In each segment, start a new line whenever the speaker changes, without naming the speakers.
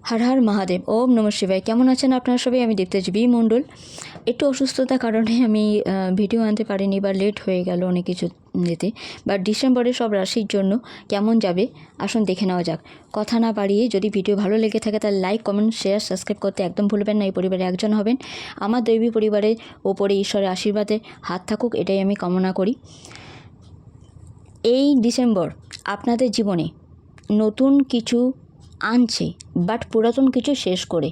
হর হর মহাদেব। ওম নম শিবায়। কেমন আছেন আপনারা সবাই? আমি দেবতেজ বি মণ্ডল। একটু অসুস্থতার কারণে আমি ভিডিও আনতে পারিনি বা লেট হয়ে গেল অনেক কিছু যেতে। বাট ডিসেম্বরে সব রাশির জন্য কেমন যাবে আসুন দেখে নেওয়া যাক। কথা না বাড়িয়ে, যদি ভিডিও ভালো লেগে থাকে তাহলে লাইক, কমেন্ট, শেয়ার, সাবস্ক্রাইব করতে একদম ভুলবেন না। এই পরিবারে একজন হবেন। আমার দৈবী পরিবারের ওপরে ঈশ্বরের আশীর্বাদে হাত থাকুক, এটাই আমি কামনা করি। এই ডিসেম্বর আপনাদের জীবনে নতুন কিছু আনছে, বাট পুরাতন কিছু শেষ করে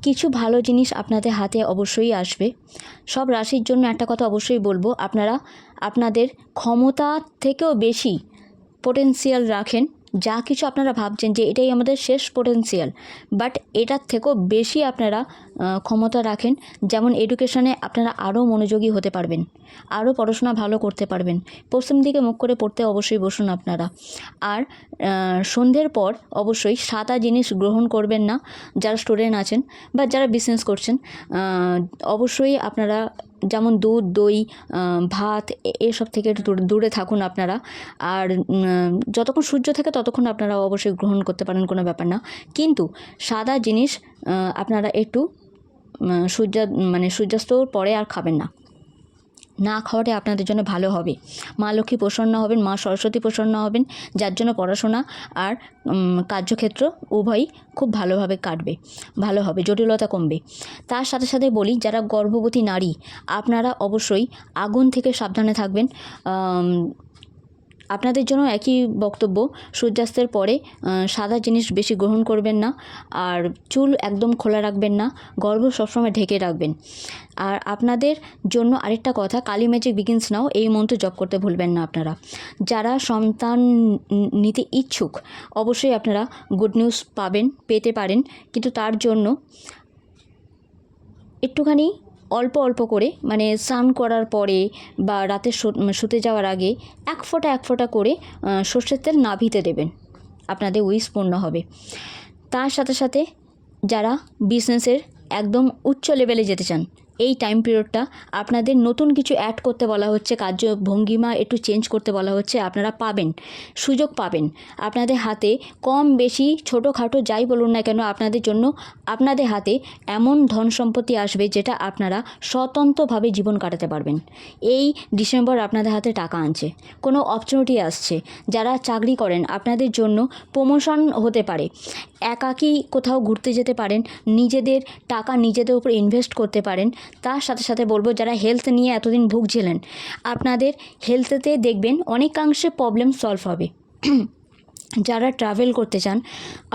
কিছু ভালো জিনিস আপনাদের হাতে অবশ্যই আসবে। সব রাশির জন্য একটা কথা অবশ্যই বলবো, আপনারা আপনাদের ক্ষমতা থেকেও বেশি পোটেনশিয়াল রাখেন। যা কিছু আপনারা ভাবছেন যে এটাই আমাদের শেষ পোটেনশিয়াল, বাট এটার থেকেও বেশি আপনারা ক্ষমতা রাখেন। যেমন এডুকেশনে আপনারা আরও মনোযোগী হতে পারবেন, আরও পড়াশোনা ভালো করতে পারবেন। পশ্চিম দিকে মুখ করে পড়তে অবশ্যই বসুন আপনারা। আর সন্ধ্যের পর অবশ্যই সাদা জিনিস গ্রহণ করবেন না। যারা স্টুডেন্ট আছেন বা যারা বিজনেস করছেন, অবশ্যই আপনারা যেমন দুধ, দই, ভাত এসব থেকে একটু দূরে থাকুন আপনারা। আর যতক্ষণ সূর্য থাকে ততক্ষণ আপনারা অবশ্যই গ্রহণ করতে পারেন, কোনো ব্যাপার না। কিন্তু সাদা জিনিস আপনারা একটু সূর্যাস্তর পরে আর খাবেন না। না খাওয়াটাই আপনাদের জন্য ভালো হবে। মা লক্ষ্মী প্রসন্ন হবেন, মা সরস্বতী প্রসন্ন হবেন, যার জন্য পড়াশোনা আর কার্যক্ষেত্র উভয়ই খুব ভালোভাবে কাটবে, ভালো হবে, জটিলতা কমবে। তার সাথে সাথে বলি, যারা গর্ভবতী নারী আপনারা অবশ্যই আগুন থেকে সাবধানে থাকবেন। আপনাদের জন্য একই বক্তব্য, সূর্যাস্তের পরে সাদা জিনিস বেশি গ্রহণ করবেন না। আর চুল একদম খোলা রাখবেন না, গর্ভ সবসময় ঢেকে রাখবেন। আর আপনাদের জন্য আরেকটা কথা, কালী ম্যাজিক বিগিনস নাও এই মন্ত্র জপ করতে ভুলবেন না আপনারা। যারা সন্তান নিতে ইচ্ছুক অবশ্যই আপনারা গুড নিউজ পেতে পারেন, কিন্তু তার জন্য একটুখানি অল্প অল্প করে, মানে স্নান করার পরে বা রাতে শুতে যাওয়ার আগে এক ফোঁটা করে সর্ষের তেল নাভিতে দেবেন, আপনাদের উইশ পূর্ণ হবে। তার সাথে সাথে যারা বিজনেসের একদম উচ্চ লেভেলে যেতে চান, এই টাইম পিরিয়ডটা আপনাদের নতুন কিছু অ্যাড করতে বলা হচ্ছে, কার্য ভঙ্গিমা একটু চেঞ্জ করতে বলা হচ্ছে। আপনারা পাবেন, সুযোগ পাবেন। আপনাদের হাতে কম বেশি ছোটোখাটো যাই বলুন না কেন, আপনাদের জন্য আপনাদের হাতে এমন ধন সম্পত্তি আসবে যেটা আপনারা স্বতন্ত্রভাবে জীবন কাটাতে পারবেন। এই ডিসেম্বর আপনাদের হাতে টাকা আনছে, কোনো অপরচুনিটি আসছে। যারা চাকরি করেন আপনাদের জন্য প্রমোশন হতে পারে, একাকী কোথাও ঘুরতে যেতে পারেন, নিজেদের টাকা নিজেদের উপর ইনভেস্ট করতে পারেন। তার সাথে সাথে বলবো, যারা হেলথ নিয়ে এতদিন ভুগছিলেন, আপনাদের হেলথেতে দেখবেন অনেকাংশে প্রবলেম সলভ হবে। যারা ট্রাভেল করতে চান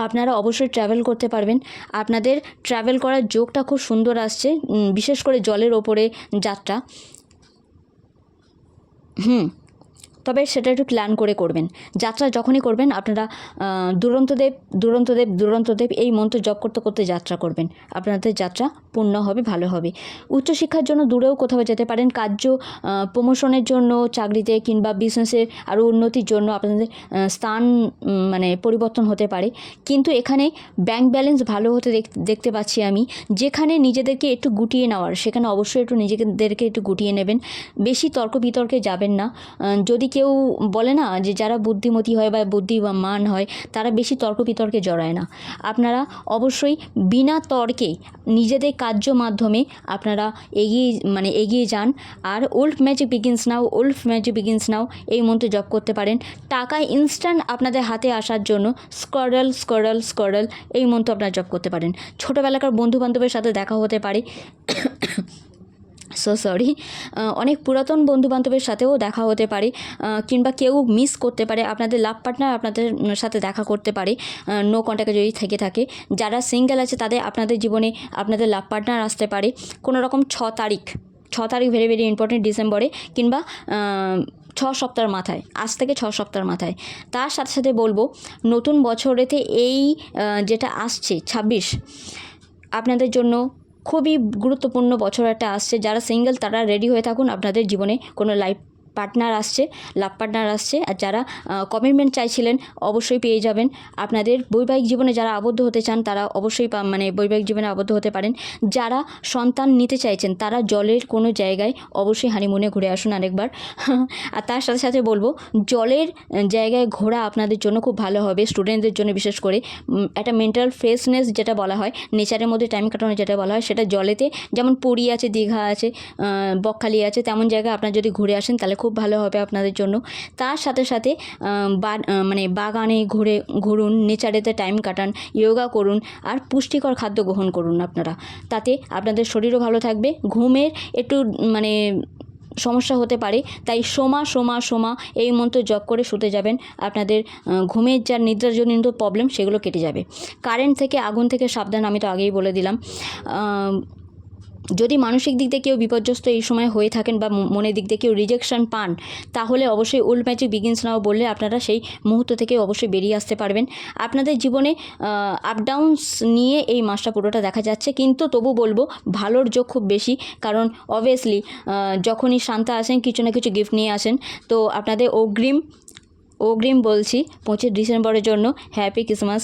আপনারা অবশ্যই ট্রাভেল করতে পারবেন। আপনাদের ট্রাভেল করার যোগটা খুব সুন্দর আসছে, বিশেষ করে জলের ওপরে যাত্রা। তবে সেটা একটু প্ল্যান করে করবেন। যাত্রা যখনই করবেন আপনারা দুরন্তদেব এই মন্ত্র জপ করতে করতে যাত্রা করবেন, আপনাদের যাত্রা পূর্ণ হবে, ভালো হবে। উচ্চশিক্ষার জন্য দূরেও কোথাও যেতে পারেন, কার্য প্রমোশনের জন্য চাকরিতে কিংবা বিজনেসের আরও উন্নতির জন্য আপনাদের স্থান পরিবর্তন হতে পারে। কিন্তু এখানে ব্যাংক ব্যালেন্স ভালো হতে দেখতে পাচ্ছি আমি। যেখানে নিজেদেরকে একটু গুটিয়ে নেওয়ার, সেখানে অবশ্যই একটু নিজেদেরকে একটু গুটিয়ে নেবেন। বেশি তর্ক বিতর্কে যাবেন না। যদি কেউ বলে না যে যারা বুদ্ধিমতী হয় বা বুদ্ধিমান হয়, তারা বেশি তর্ক বিতর্কে জড়ায় না। আপনারা অবশ্যই বিনা তর্কে নিজেদের কার্য মাধ্যমে আপনারা এগিয়ে যান। আর উলফ ম্যাজিক বিগিনস নাও এই মন্ত্রে জপ করতে পারেন। টাকা ইনস্ট্যান্ট আপনাদের হাতে আসার জন্য স্কোয়ারল এই মন্ত্র আপনারা জপ করতে পারেন। ছোটোবেলাকার বন্ধুবান্ধবের সাথে দেখা হতে পারে, অনেক পুরাতন বন্ধুবান্ধবের সাথেও দেখা হতে পারে, কিংবা কেউ মিস করতে পারে। আপনাদের লাভ পার্টনার আপনাদের সাথে দেখা করতে পারে, নো কন্ট্যাক্টে যদি থেকে থাকে। যারা সিঙ্গেল আছে তাদের আপনাদের জীবনে আপনাদের লাভ পার্টনার আসতে পারে কোনো রকম 6 তারিখ ভেরি ভেরি ইম্পর্টেন্ট ডিসেম্বরে, কিংবা 6 সপ্তাহের মাথায়, আজ থেকে 6 সপ্তাহের মাথায়। তার সাথে সাথে বলবো, নতুন বছরেতে এই যেটা আসছে 26, আপনাদের জন্য খুবই গুরুত্বপূর্ণ বছর একটা আসছে। যারা সিঙ্গেল তারা রেডি হয়ে থাকুন, আপনাদের জীবনে কোনো লাইফ পার্টনার আসছে, লাভ পার্টনার আসছে। আর যারা কমিটমেন্ট চাইছিলেন অবশ্যই পেয়ে যাবেন। আপনাদের বৈবাহিক জীবনে যারা আবদ্ধ হতে চান তারা অবশ্যই মানে বৈবাহিক জীবনে আবদ্ধ হতে পারেন। যারা সন্তান নিতে চাইছেন তারা জলের কোনো জায়গায় অবশ্যই হানিমুনে ঘুরে আসুন আরেকবার। আর তার সাথে সাথে বলবো, জলের জায়গায় ঘোরা আপনাদের জন্য খুব ভালো হবে, স্টুডেন্টদের জন্য বিশেষ করে। একটা মেন্টাল ফ্রেশনেস যেটা বলা হয়, নেচারের মধ্যে টাইম কাটানো যেটা বলা হয়, সেটা জলেতে, যেমন পুরী আছে, দীঘা আছে, বকখালি আছে, তেমন জায়গায় আপনারা যদি ঘুরে আসেন তাহলে খুব ভালো হবে আপনাদের জন্য। তার সাথে সাথে মানে বাগানে ঘুরুন, নেচারেতে টাইম কাটান, যোগা করুন, আর পুষ্টিকর খাদ্য গ্রহণ করুন আপনারা। তাতে আপনাদের শরীরও ভালো থাকবে। ঘুমের একটু মানে সমস্যা হতে পারে, তাই সোমা এই মন্ত্র জপ করে শুতে যাবেন। আপনাদের ঘুমের যা নিদ্রাজনিত প্রবলেম সেগুলো কেটে যাবে। কারেন্ট থেকে, আগুন থেকে সাবধান, আমি তো আগেই বলে দিলাম। যদি মানসিক দিক দিয়ে কেউ বিপর্যস্ত এই সময় হয়ে থাকেন বা মনের দিক দিয়ে কেউ রিজেকশন পান, তাহলে অবশ্যই ওল্ড ম্যাজিক বিগিনস নাও বললে আপনারা সেই মুহূর্ত থেকে অবশ্যই বেরিয়ে আসতে পারবেন। আপনাদের জীবনে আপ ডাউনস নিয়ে এই মাসটা পুরোটা দেখা যাচ্ছে, কিন্তু তবু বলবো ভালোর যোগ খুব বেশি। কারণ অবভিয়াসলি যখনই শান্তা আসেন কিছু না কিছু গিফট নিয়ে আসেন। তো আপনাদের অগ্রিম বলছি 25 ডিসেম্বরের জন্য হ্যাপি ক্রিসমাস।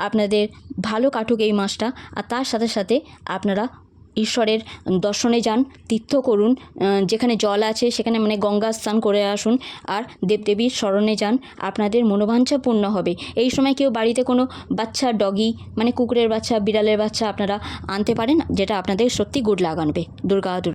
আপনাদের ভালো কাটুক এই মাসটা। আর তার সাথে সাথে আপনারা ঈশ্বরের দর্শনে যান, তীর্থ করুন, যেখানে জল আছে সেখানে মানে গঙ্গা স্নান করে আসুন, আর দেবদেবীর স্মরণে যান। আপনাদের মনোবাঞ্ছা পূর্ণ হবে। এই সময় কেউ বাড়িতে কোনো বাচ্চা, ডগি মানে কুকুরের বাচ্চা, বিড়ালের বাচ্চা আপনারা আনতে পারেন, যেটা আপনাদের সত্যি গুড লাগ আনবে। দুর্গা